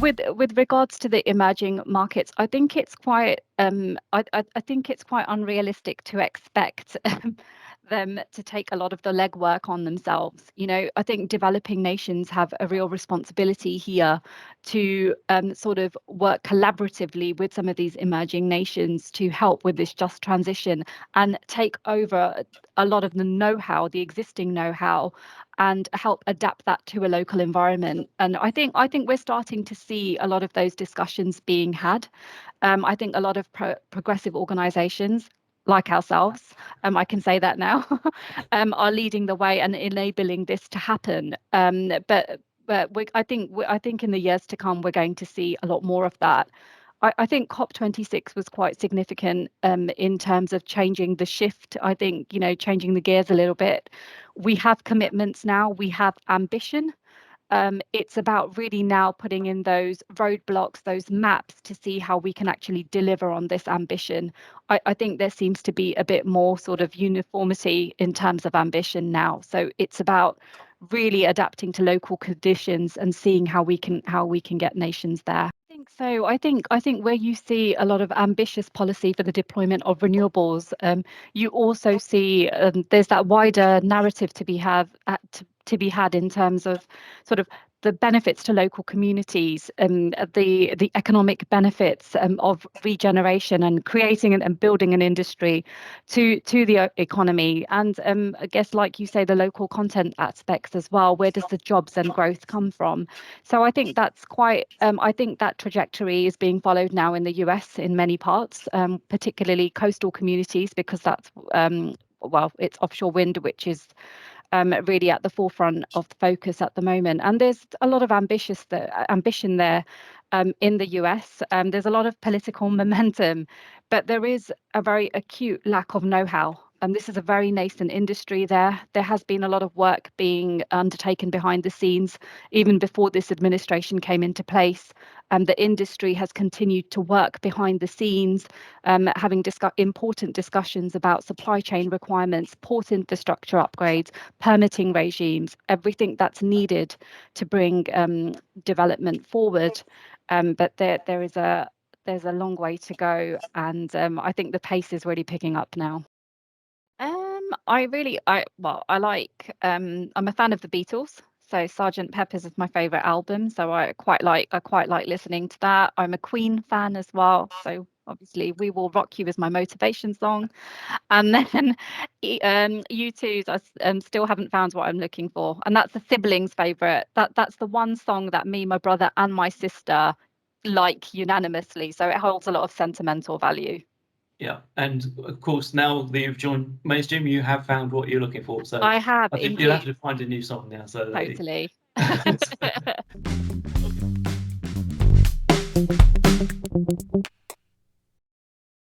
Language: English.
with regards to the emerging markets, I think it's quite I think it's quite unrealistic to expect them to take a lot of the legwork on themselves. You know, I think developing nations have a real responsibility here to sort of work collaboratively with some of these emerging nations to help with this just transition and take over a lot of the know-how, the existing know-how, and help adapt that to a local environment. And I think we're starting to see a lot of those discussions being had. I think a lot of progressive organisations like ourselves, I can say that now, are leading the way and enabling this to happen. I think in the years to come, we're going to see a lot more of that. I think COP26 was quite significant in terms of changing the shift. I think, you know, changing the gears a little bit. We have commitments now, we have ambition. It's about really now putting in those roadblocks, those maps to see how we can actually deliver on this ambition. I think there seems to be a bit more sort of uniformity in terms of ambition now. So it's about really adapting to local conditions and seeing how we can get nations there. I think so. I think where you see a lot of ambitious policy for the deployment of renewables, you also see there's that wider narrative to be to be had in terms of sort of the benefits to local communities and the economic benefits of regeneration and creating and building an industry to the economy. And I guess, like you say, the local content aspects as well. Where does the jobs and growth come from? So I think that's quite. I think that trajectory is being followed now in the US in many parts, particularly coastal communities, because that's well, it's offshore wind, which is really at the forefront of the focus at the moment. And there's a lot of ambition there in the US. There's a lot of political momentum, but there is a very acute lack of know-how. And this is a very nascent industry there. There has been a lot of work being undertaken behind the scenes, even before this administration came into place. The industry has continued to work behind the scenes, having important discussions about supply chain requirements, port infrastructure upgrades, permitting regimes, everything that's needed to bring development forward. But there's a long way to go, and I think the pace is really picking up now. I like I'm a fan of the Beatles. So Sergeant Pepper's is my favorite album. So I quite like listening to that. I'm a Queen fan as well. So obviously We Will Rock You is my motivation song. And then U2's still haven't found what I'm looking for. And that's the siblings' favorite. That's the one song that me, my brother, and my sister like unanimously. So it holds a lot of sentimental value. Yeah, and of course, now that you've joined mainstream, you have found what you're looking for. So I have I think you'll have indeed. to find a new song now. So Totally.